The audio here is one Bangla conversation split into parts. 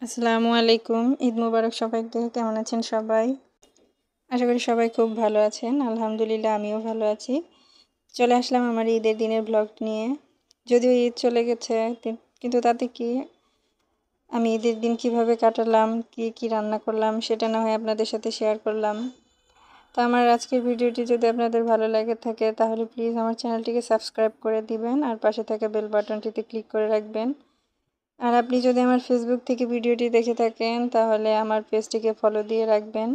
আসসালামু আলাইকুম। ঈদ মুবারক সবাইকে। কেমন আছেন সবাই? আশা করি সবাই খুব ভালো আছেন। আলহামদুলিল্লাহ আমিও ভালো আছি। চলে আসলাম আমার ঈদের দিনের ব্লগ নিয়ে। যদিও ঈদ চলে গেছে কিন্তু তাতে কি, আমি ঈদের দিন কিভাবে কাটালাম, কি রান্না করলাম সেটা না হয় আপনাদের সাথে শেয়ার করলাম। তো আমার আজকের ভিডিওটি যদি আপনাদের ভালো লাগে থাকে তাহলে প্লিজ আমার চ্যানেলটিকে সাবস্ক্রাইব করে দিবেন আর পাশে থাকা বেল বাটনটিতে ক্লিক করে রাখবেন। আর আপনি যদি আমার ফেসবুক থেকে ভিডিওটি দেখে থাকেন তাহলে আমার পেজটিকে ফলো দিয়ে রাখবেন।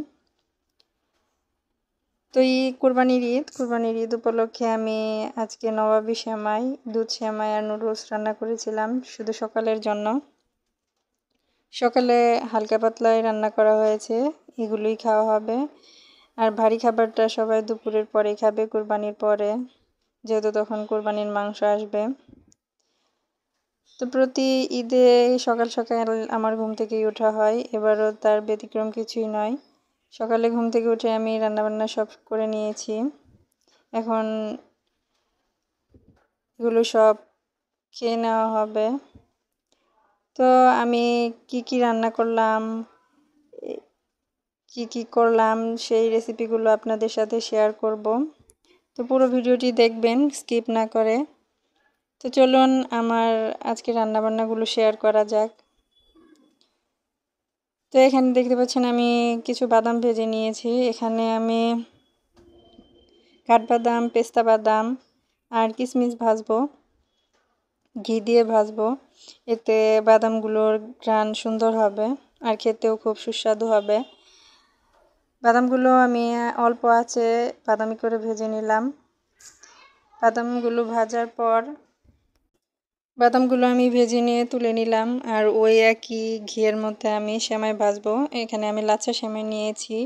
তো কুরবানির ঈদ উপলক্ষে আমি আজকে নবাবী সেমাই, দুধ সেমাই আর নুডলস রান্না করেছিলাম শুধু সকালের জন্য। সকালে হালকা পাতলাই রান্না করা হয়েছে, এগুলোই খাওয়া হবে। আর ভারী খাবারটা সবাই দুপুরের পরে খাবে, কুরবানির পরে, যেহেতু তখন কুরবানির মাংস আসবে। তো প্রতি ঈদে সকাল সকাল আমার ঘুম থেকেই ওঠা হয়, এবারও তার ব্যতিক্রম কিছুই নয়। সকালে ঘুম থেকে উঠে আমি রান্নাবান্না সব করে নিয়েছি। এখন এগুলো সব খেয়ে নেওয়া হবে। তো আমি কি রান্না করলাম, কি করলাম সেই রেসিপিগুলো আপনাদের সাথে শেয়ার করব। তো পুরো ভিডিওটি দেখবেন স্কিপ না করে। তো চলুন আমার আজকে রান্নাবান্নাগুলো শেয়ার করা যাক। তো এখানে দেখতে পাচ্ছেন আমি কিছু বাদাম ভেজে নিয়েছি। এখানে আমি কাঠবাদাম, পেস্তা বাদাম আর কিশমিশ ভাজবো, ঘি দিয়ে ভাজবো। এতে বাদামগুলোর ঘ্রাণ সুন্দর হবে আর খেতেও খুব সুস্বাদু হবে। বাদামগুলো আমি অল্প আঁচে বাদামি করে ভেজে নিলাম। বাদামগুলো ভাজার পর বাদামগুলো আমি ভেজে নিয়ে তুলে নিলাম। আর ওই একই ঘিয়ের মধ্যে আমি সেমাই ভাজবো। এখানে আমি লাচ্ছা সেমাই নিয়েছি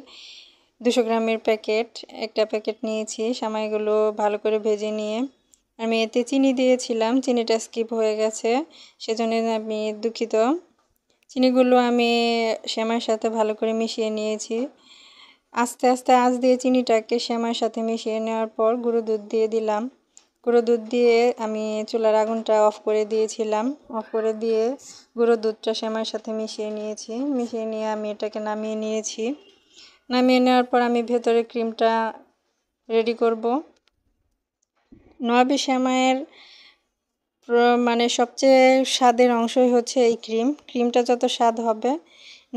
200 গ্রামের প্যাকেট, একটা প্যাকেট নিয়েছি। সেমাইগুলো ভালো করে ভেজে নিয়ে আমি এতে চিনি দিয়েছিলাম, চিনিটা স্কিপ হয়ে গেছে, সেজন্য আমি দুঃখিত। চিনিগুলো আমি সেমাইয়ের সাথে ভালো করে মিশিয়ে নিয়েছি। আস্তে আস্তে আঁচ দিয়ে চিনিটাকে সেমাইয়ের সাথে মিশিয়ে নেওয়ার পর গুঁড়ো দুধ দিয়ে দিলাম। গুঁড়ো দুধ দিয়ে আমি চুলার আগুনটা অফ করে দিয়েছিলাম। অফ করে দিয়ে গুঁড়ো দুধটা সেমাইয়ের সাথে মিশিয়ে নিয়েছি। মিশিয়ে নিয়ে আমি এটাকে নামিয়ে নিয়েছি। নামিয়ে নেওয়ার পর আমি ভেতরে ক্রিমটা রেডি করব। নবাবী সেমাইয়ের মানে সবচেয়ে স্বাদের অংশই হচ্ছে এই ক্রিমটা যত স্বাদ হবে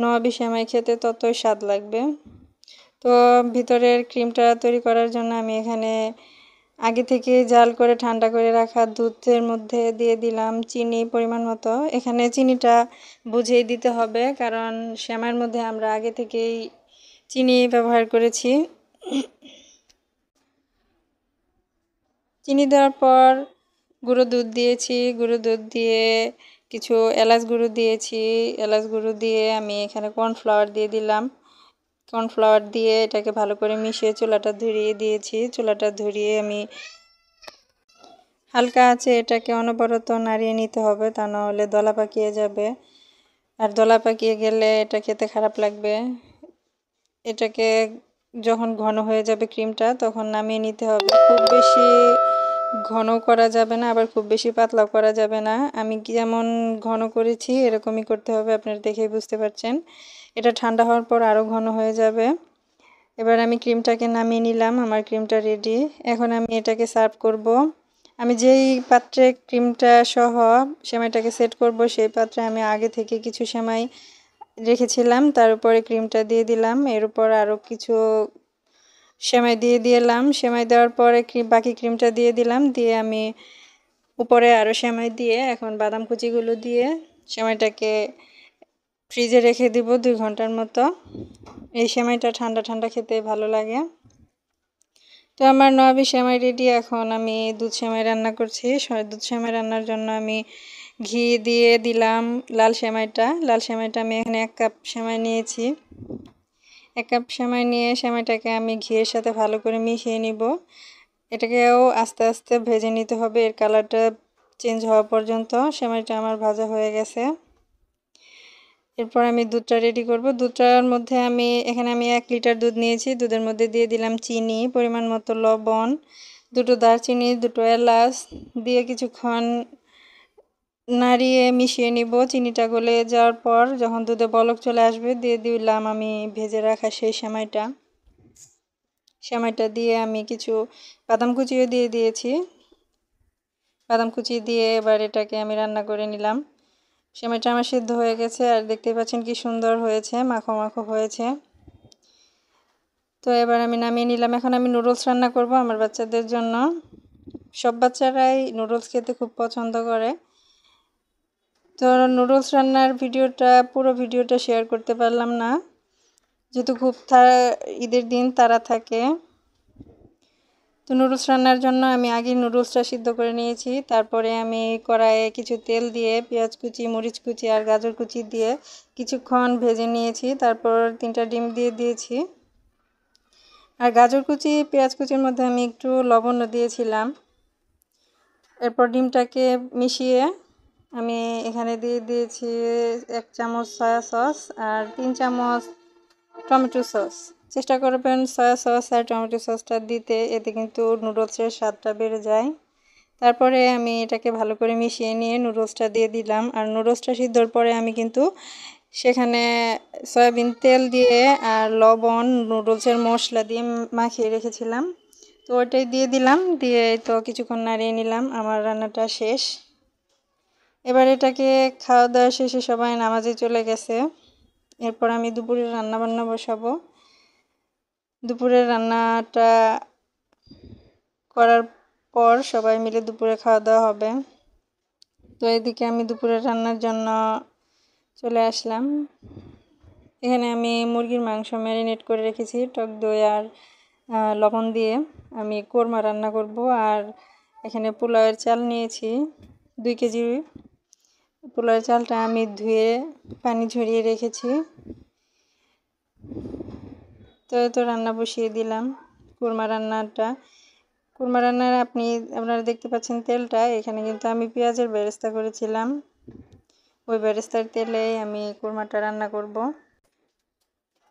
নবাবী সেমাই খেতে ততই স্বাদ লাগবে। তো ভিতরের ক্রিমটা তৈরি করার জন্য আমি এখানে আগে থেকে জাল করে ঠান্ডা করে রাখা দুধের মধ্যে দিয়ে দিলাম চিনি পরিমাণ মতো। এখানে চিনিটা বুঝিয়ে দিতে হবে, কারণ সেমাইয়ের মধ্যে আমরা আগে থেকেই চিনি ব্যবহার করেছি। চিনি দেওয়ার পর গুঁড়ো দুধ দিয়েছি, গুঁড়ো দুধ দিয়ে কিছু এলাচ গুঁড়ো দিয়েছি। এলাচ গুঁড়ো দিয়ে আমি এখানে কর্নফ্লাওয়ার দিয়ে দিলাম। কর্নফ্লাওয়ার দিয়ে এটাকে ভালো করে মিশিয়ে চুলাটা ধরিয়ে দিয়েছি। চুলাটা ধরিয়ে আমি হালকা আছে এটাকে অনবরত নাড়িয়ে নিতে হবে, তা নাহলে দলা পাকিয়ে যাবে। আর দলা পাকিয়ে গেলে এটা খেতে খারাপ লাগবে। এটাকে যখন ঘন হয়ে যাবে ক্রিমটা তখন নামিয়ে নিতে হবে। খুব বেশি ঘন করা যাবে না, আবার খুব বেশি পাতলাও করা যাবে না। আমি যেমন ঘন করেছি এরকমই করতে হবে, আপনারা দেখেই বুঝতে পারছেন। এটা ঠান্ডা হওয়ার পর আরও ঘন হয়ে যাবে। এবার আমি ক্রিমটাকে নামিয়ে নিলাম, আমার ক্রিমটা রেডি। এখন আমি এটাকে সার্ভ করব। আমি যেই পাত্রে ক্রিমটা সহ সেমাইটাকে সেট করব সেই পাত্রে আমি আগে থেকে কিছু সেমাই রেখেছিলাম, তার উপরে ক্রিমটা দিয়ে দিলাম। এর উপর আরও কিছু সেমাই দিয়ে দিলাম। সেমাই দেওয়ার পরে বাকি ক্রিমটা দিয়ে দিলাম, দিয়ে আমি উপরে আরও সেমাই দিয়ে এখন বাদাম কুচিগুলো দিয়ে সেমাইটাকে ফ্রিজে রেখে দিব 2 ঘন্টার মতো। এই সেমাইটা ঠান্ডা ঠান্ডা খেতে ভালো লাগে। তো আমার নবাবী সেমাই রেডি। এখন আমি দুধ সেমাই রান্না করছি। দুধ সেমাই রান্নার জন্য আমি ঘি দিয়ে দিলাম লাল সেমাইটা আমি এখানে 1 কাপ সেমাই নিয়েছি। 1 কাপ সেমাই নিয়ে সেমাইটাকে আমি ঘিয়ের সাথে ভালো করে মিশিয়ে নিব। এটাকেও আস্তে আস্তে ভেজে নিতে হবে, এর কালারটা চেঞ্জ হওয়া পর্যন্ত। সেমাইটা আমার ভাজা হয়ে গেছে। এরপর আমি দুধটা রেডি করব। দুধটার মধ্যে এখানে আমি 1 লিটার দুধ নিয়েছি। দুধের মধ্যে দিয়ে দিলাম চিনি, পরিমাণ মতো লবণ, 2টো দারচিনি, 2টো এলাচ দিয়ে কিছুক্ষণ নাড়িয়ে মিশিয়ে নিব। চিনিটা গলে যাওয়ার পর যখন দুধে বলক চলে আসবে দিয়ে দিলাম আমি ভেজে রাখা সেই সেমাইটা দিয়ে আমি কিছু বাদাম কুচিও দিয়ে দিয়েছি। বাদাম কুচি দিয়ে এবার এটাকে আমি রান্না করে নিলাম। সেমাইটা আমার সিদ্ধ হয়ে গেছে আর দেখতে পাচ্ছেন কি সুন্দর হয়েছে, মাখো মাখো হয়েছে। তো এবার আমি নামিয়ে নিলাম। এখন আমি নুডলস রান্না করব আমার বাচ্চাদের জন্য। সব বাচ্চারাই নুডলস খেতে খুব পছন্দ করে। তো নুডলস রান্নার পুরো ভিডিওটা শেয়ার করতে পারলাম না, যেহেতু খুব ঈদের দিন তারা থাকে। তো নুডলস রান্নার জন্য আমি আগে নুডলসটা সিদ্ধ করে নিয়েছি। তারপরে আমি কড়াইয়ে কিছু তেল দিয়ে পেঁয়াজ কুচি, মরিচ কুচি আর গাজর কুচি দিয়ে কিছুক্ষণ ভেজে নিয়েছি। তারপর 3টা ডিম দিয়ে দিয়েছি। আর গাজর কুচি, পেঁয়াজ কুচির মধ্যে আমি একটু লবণ দিয়েছিলাম। এরপর ডিমটাকে মিশিয়ে আমি এখানে দিয়ে দিয়েছি 1 চামচ সয়া সস আর 3 চামচ টমেটো সস। চেষ্টা করবেন সয়া সস আর টমেটো সসটা দিতে, এতে কিন্তু নুডলসের স্বাদটা বেড়ে যায়। তারপরে আমি এটাকে ভালো করে মিশিয়ে নিয়ে নুডলসটা দিয়ে দিলাম। আর নুডলসটা সিদ্ধর পরে আমি কিন্তু সেখানে সয়াবিন তেল দিয়ে আর লবণ, নুডলসের মশলা দিয়ে মাখিয়ে রেখেছিলাম। তো ওটাই দিয়ে দিলাম, দিয়ে তো কিছুক্ষণ নাড়িয়ে নিলাম। আমার রান্নাটা শেষ। এবার এটাকে খাওয়া দাওয়া শেষে সবাই নামাজে চলে গেছে। এরপর আমি দুপুরের রান্নাবান্না বসাবো। দুপুরের রান্নাটা করার পর সবাই মিলে দুপুরে খাওয়া দাওয়া হবে। তো এদিকে আমি দুপুরের রান্নার জন্য চলে আসলাম। এখানে আমি মুরগির মাংস ম্যারিনেট করে রেখেছি টক দই আর লবণ দিয়ে। আমি কোরমা রান্না করব। আর এখানে পোলাওয়ের চাল নিয়েছি 2 কেজি। পোলাওয়ের চালটা আমি ধুয়ে পানি ঝরিয়ে রেখেছি। তো রান্না বসিয়ে দিলাম কোরমা রান্নার আপনারা দেখতে পাচ্ছেন তেলটা, এখানে কিন্তু আমি পেঁয়াজের বেরেস্তা করেছিলাম। ওই বেরেস্তার তেলে আমি কোরমাটা রান্না করব।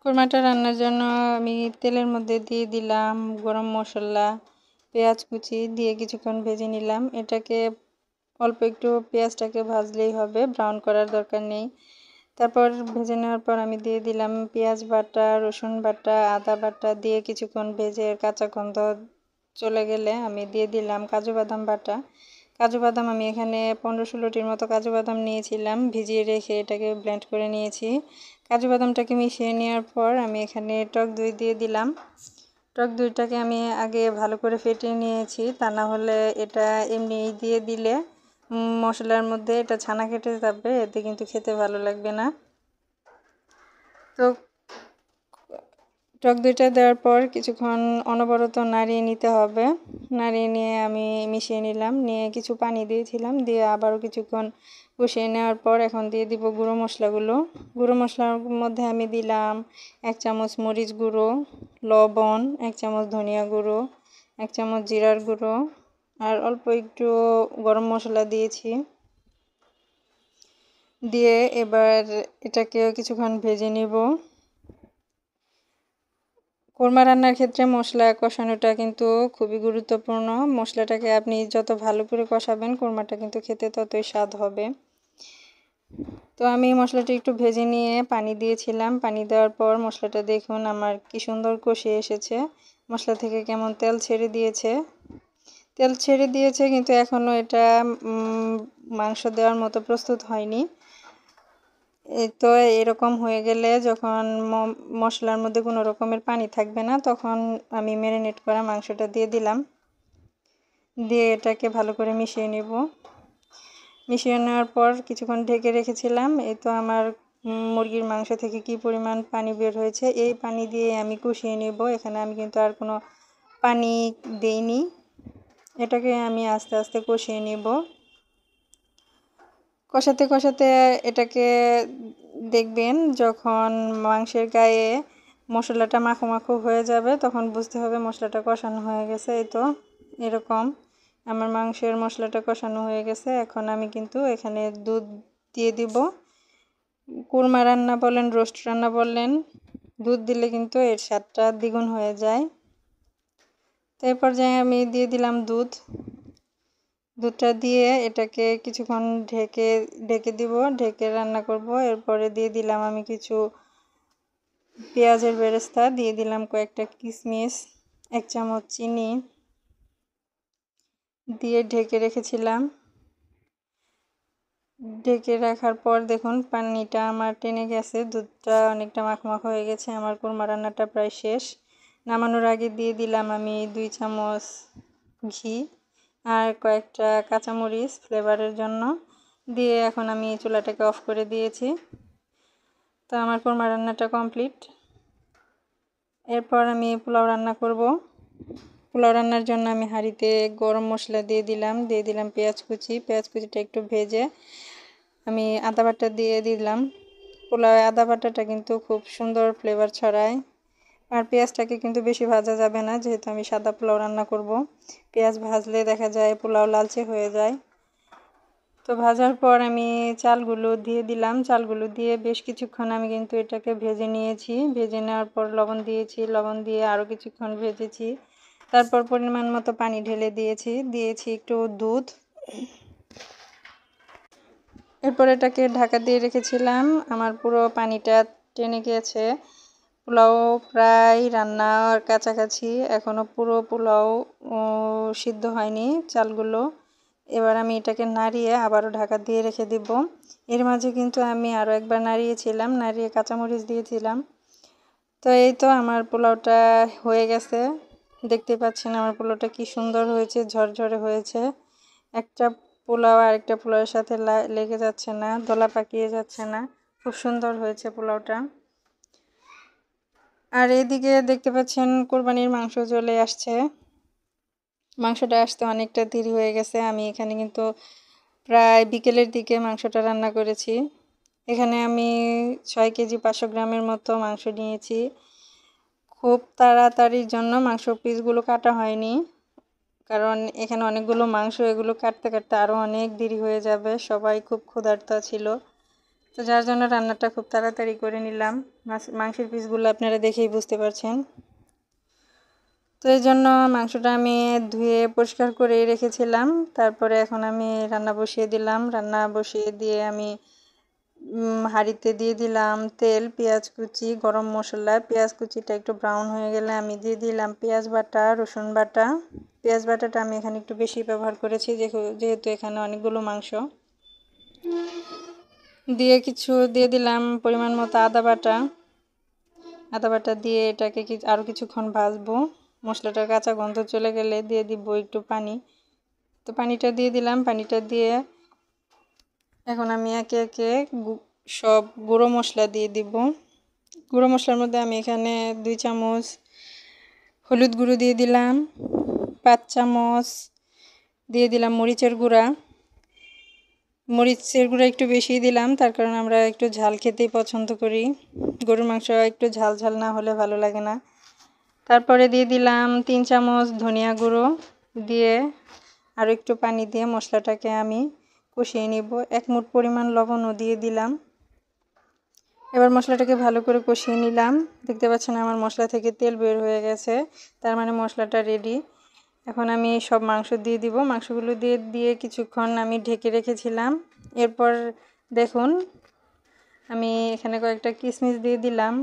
কোরমাটা রান্নার জন্য আমি তেলের মধ্যে দিয়ে দিলাম গরম মশলা, পেঁয়াজ কুচি দিয়ে কিছুক্ষণ ভেজে নিলাম। এটাকে অল্প একটু পেঁয়াজটাকে ভাজলেই হবে, ব্রাউন করার দরকার নেই। তারপর ভেজে নেওয়ার পর আমি দিয়ে দিলাম পেঁয়াজ বাটা, রসুন বাটা, আদা বাটা দিয়ে কিছুক্ষণ ভেজে কাঁচা গন্ধ চলে গেলে আমি দিয়ে দিলাম কাজু বাদাম বাটা। কাজু বাদাম আমি এখানে 15-16টির মতো কাজু বাদাম নিয়েছিলাম, ভিজিয়ে রেখে এটাকে ব্লেন্ড করে নিয়েছি। কাজু বাদামটাকে মিশিয়ে নেওয়ার পর আমি এখানে টক দই দিয়ে দিলাম। টক দইটাকে আমি আগে ভালো করে ফেটিয়ে নিয়েছি, তা না হলে এটা এমনি দিয়ে দিলে মশলার মধ্যে এটা ছানা কেটে যাবে, এতে কিন্তু খেতে ভালো লাগবে না। তো টক দইটা দেওয়ার পর কিছুক্ষণ অনবরত নাড়িয়ে নিতে হবে। নাড়িয়ে নিয়ে আমি মিশিয়ে নিলাম, নিয়ে কিছু পানি দিয়েছিলাম, দিয়ে আবারও কিছুক্ষণ কষিয়ে নেওয়ার পর এখন দিয়ে দিব গুঁড়ো মশলাগুলো। গুঁড়ো মশলার মধ্যে আমি দিলাম 1 চামচ মরিচ গুঁড়ো, লবণ, 1 চামচ ধনিয়া গুঁড়ো, 1 চামচ জিরার গুঁড়ো আর অল্প একটু গরম মশলা দিয়েছি। দিয়ে এবার এটাকে কিছুক্ষণ ভেজে নিব। কোরমা রান্নার ক্ষেত্রে মশলা কষানোটা কিন্তু খুবই গুরুত্বপূর্ণ। মশলাটাকে আপনি যত ভালো করে কষাবেন কোরমাটা কিন্তু খেতে ততই স্বাদ হবে। তো আমি মশলাটা একটু ভেজে নিয়ে পানি দিয়েছিলাম। পানি দেওয়ার পর মশলাটা দেখুন আমার কি সুন্দর কষে এসেছে। মশলা থেকে কেমন তেল ছেড়ে দিয়েছে কিন্তু এখনও এটা মাংস দেওয়ার মতো প্রস্তুত হয়নি। তো এরকম হয়ে গেলে যখন মশলার মধ্যে কোনো রকমের পানি থাকবে না, তখন আমি ম্যারিনেট করা মাংসটা দিয়ে দিলাম। দিয়ে এটাকে ভালো করে মিশিয়ে নেব। মিশিয়ে নেওয়ার পর কিছুক্ষণ ঢেকে রেখেছিলাম। এই তো আমার মুরগির মাংস থেকে কি পরিমাণ পানি বের হয়েছে, এই পানি দিয়ে আমি কষিয়ে নেব। এখানে আমি কিন্তু আর কোনো পানি দেইনি। এটাকে আমি আস্তে আস্তে কষিয়ে নেব। কষাতে কষাতে এটাকে দেখবেন যখন মাংসের গায়ে মশলাটা মাখো মাখো হয়ে যাবে, তখন বুঝতে হবে মশলাটা কষানো হয়ে গেছে। এই তো এরকম আমার মাংসের মশলাটা কষানো হয়ে গেছে। এখন আমি কিন্তু এখানে দুধ দিয়ে দিব। কোরমা রান্না বলেন, রোস্ট রান্না বললেন, দুধ দিলে কিন্তু এর স্বাদটা দ্বিগুণ হয়ে যায়। তো এই পর্যায়ে আমি দিয়ে দিলাম দুধ। দুধটা দিয়ে এটাকে কিছুক্ষণ ঢেকে দিব, ঢেকে রান্না করব। এরপরে দিয়ে দিলাম আমি কিছু পেঁয়াজের বেরেস্তা, দিয়ে দিলাম কয়েকটা কিশমিশ, 1 চামচ চিনি দিয়ে ঢেকে রেখেছিলাম। ঢেকে রাখার পর দেখুন পানিটা আমার টেনে গেছে, দুধটা অনেকটা মাখমাখ হয়ে গেছে। আমার কোরমা রান্নাটা প্রায় শেষ। নামানোর আগে দিয়ে দিলাম আমি 2 চামচ ঘি আর কয়েকটা কাঁচামরিচ ফ্লেভারের জন্য, দিয়ে এখন আমি চুলাটাকে অফ করে দিয়েছি। তো আমার কোরমা রান্নাটা কমপ্লিট। এরপর আমি পোলাও রান্না করব। পোলাও রান্নার জন্য আমি হাঁড়িতে গরম মশলা দিয়ে দিলাম পেঁয়াজ কুচিটা একটু ভেজে আমি আদা বাটা দিয়ে দিলাম। পোলাওয়ে আদা বাটাটা কিন্তু খুব সুন্দর ফ্লেভার ছড়ায়। আর পেঁয়াজটাকে কিন্তু বেশি ভাজা যাবে না, যেহেতু আমি সাদা পোলাও রান্না করব। পেঁয়াজ ভাজলে দেখা যায় পোলাও লালচে হয়ে যায়। তো ভাজার পর আমি চালগুলো দিয়ে দিলাম। চালগুলো দিয়ে বেশ কিছুক্ষণ আমি কিন্তু এটাকে ভেজে নিয়েছি। ভেজে নেওয়ার পর লবণ দিয়ে আরও কিছুক্ষণ ভেজেছি। তারপর পরিমাণ মতো পানি ঢেলে দিয়েছি একটু দুধ। এরপর এটাকে ঢাকা দিয়ে রেখেছিলাম। আমার পুরো পানিটা টেনে গিয়েছে। পোলাও প্রায় রান্নার কাছাকাছি, এখনও পুরো পোলাও সিদ্ধ হয়নি চালগুলো। এবার আমি এটাকে নাড়িয়ে আবারও ঢাকা দিয়ে রেখে দিব। এর মাঝে কিন্তু আমি আরও একবার নাড়িয়ে কাঁচামরিচ দিয়েছিলাম। তো এই তো আমার পোলাওটা হয়ে গেছে। দেখতে পাচ্ছেন আমার পোলাওটা কি সুন্দর হয়েছে, ঝরঝরে হয়েছে। একটা পোলাও আরেকটা পোলাওয়ের সাথে লেগে যাচ্ছে না, দলা পাকিয়ে যাচ্ছে না। খুব সুন্দর হয়েছে পোলাওটা। আর এদিকে দেখতে পাচ্ছেন কোরবানির মাংস চলে আসছে। মাংসটা আসতে অনেকটা দেরি হয়ে গেছে। আমি এখানে কিন্তু প্রায় বিকেলের দিকে মাংসটা রান্না করেছি। এখানে আমি 6 কেজি 500 গ্রামের মতো মাংস নিয়েছি। খুব তাড়াতাড়ির জন্য মাংস পিসগুলো কাটা হয়নি, কারণ এখানে অনেকগুলো মাংস, এগুলো কাটতে কাটতে আরও অনেক দেরি হয়ে যাবে। সবাই খুব ক্ষুধার্ত ছিল, তো যার জন্য রান্নাটা খুব তাড়াতাড়ি করে নিলাম। মাংসের পিসগুলো আপনারা দেখেই বুঝতে পারছেন। তো এই জন্য মাংসটা আমি ধুয়ে পরিষ্কার করে রেখেছিলাম। তারপরে এখন আমি রান্না বসিয়ে দিলাম। রান্না বসিয়ে দিয়ে আমি হাঁড়িতে দিয়ে দিলাম তেল, পেঁয়াজ কুচি, গরম মশলা। পেঁয়াজ কুচিটা একটু ব্রাউন হয়ে গেলে আমি দিয়ে দিলাম পেঁয়াজ বাটা, রসুন বাটা। পেঁয়াজ বাটাটা আমি এখানে একটু বেশি ব্যবহার করেছি, যেহেতু এখানে অনেকগুলো মাংস। দিয়ে দিলাম পরিমাণ মতো আদা বাটা দিয়ে এটাকে আরও কিছুক্ষণ ভাজবো। মশলাটার কাঁচা গন্ধ চলে গেলে দিয়ে দিব একটু পানি। তো পানিটা দিয়ে দিলাম। পানিটা দিয়ে এখন আমি একে একে সব গুঁড়ো মশলা দিয়ে দিব। গুঁড়ো মশলার মধ্যে আমি এখানে 2 চামচ হলুদ গুঁড়ো দিয়ে দিলাম, 5 চামচ দিয়ে দিলাম মরিচের গুঁড়া একটু বেশি দিলাম, তার কারণ আমরা একটু ঝাল খেতেই পছন্দ করি। গরুর মাংস একটু ঝাল ঝাল না হলে ভালো লাগে না। তারপরে দিয়ে দিলাম 3 চামচ ধনিয়া গুঁড়ো, দিয়ে আরও একটু পানি দিয়ে মশলাটাকে আমি কষিয়ে নিব। 1 মুঠ পরিমাণ লবণও দিয়ে দিলাম। এবার মশলাটাকে ভালো করে কষিয়ে নিলাম। দেখতে পাচ্ছেন আমার মশলা থেকে তেল বের হয়ে গেছে, তার মানে মশলাটা রেডি। এখন আমি সব মাংস দিয়ে দিব। মাংসগুলো দিয়ে কিছুক্ষণ আমি ঢেকে রেখেছিলাম। এরপর দেখুন আমি এখানে কয়েকটা কিশমিশ দিয়ে দিলাম,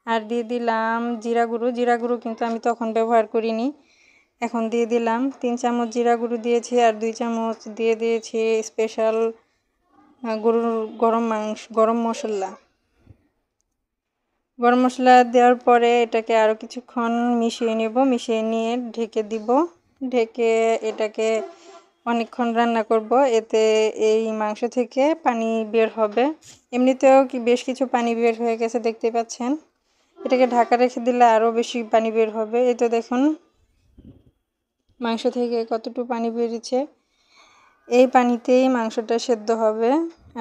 আর দিয়ে দিলাম জিরা গুঁড়ো কিন্তু আমি তখন ব্যবহার করিনি, এখন দিয়ে দিলাম। 3 চামচ জিরা গুঁড়ো দিয়েছি, আর 2 চামচ দিয়ে দিয়েছি স্পেশাল গরুর গরম মশলা দেওয়ার পরে এটাকে আরও কিছুক্ষণ মিশিয়ে নেব। মিশিয়ে নিয়ে ঢেকে দিব। ঢেকে এটাকে অনেকক্ষণ রান্না করব। এতে এই মাংস থেকে পানি বের হবে। এমনিতেও বেশ কিছু পানি বের হয়ে গেছে, দেখতে পাচ্ছেন। এটাকে ঢাকা রেখে দিলে আরও বেশি পানি বের হবে। এই তো দেখুন মাংস থেকে কতটুকু পানি বেরিয়েছে। এই পানিতেই মাংসটা সেদ্ধ হবে।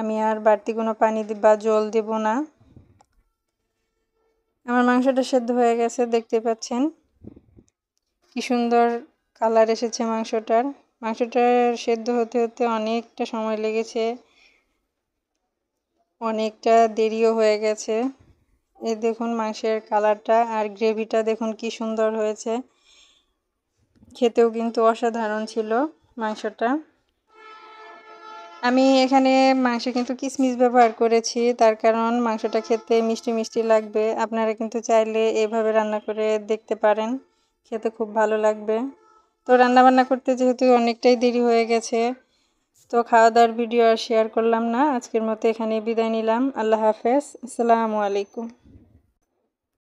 আমি আর বাড়তি কোনো পানি বা জল দেব না। আমার মাংসটা সেদ্ধ হয়ে গেছে, দেখতে পাচ্ছেন কি সুন্দর কালার এসেছে মাংসটার। মাংসটার সেদ্ধ হতে হতে অনেকটা সময় লেগেছে, অনেকটা দেরিও হয়ে গেছে। এই দেখুন মাংসের কালারটা আর গ্রেভিটা দেখুন কি সুন্দর হয়েছে। খেতেও কিন্তু অসাধারণ ছিল মাংসটা। আমি এখানে মাংসে কিন্তু কিশমিশ ব্যবহার করেছি, তার কারণ মাংসটা খেতে মিষ্টি মিষ্টি লাগবে। আপনারা কিন্তু চাইলে এভাবে রান্না করে দেখতে পারেন, খেতে খুব ভালো লাগবে। তো রান্নাবান্না করতে যেহেতু অনেকটাই দেরি হয়ে গেছে, তো খাওয়া দাওয়ার ভিডিও আর শেয়ার করলাম না। আজকের মতো এখানে বিদায় নিলাম। আল্লাহ হাফেজ, আসসালামু আলাইকুম।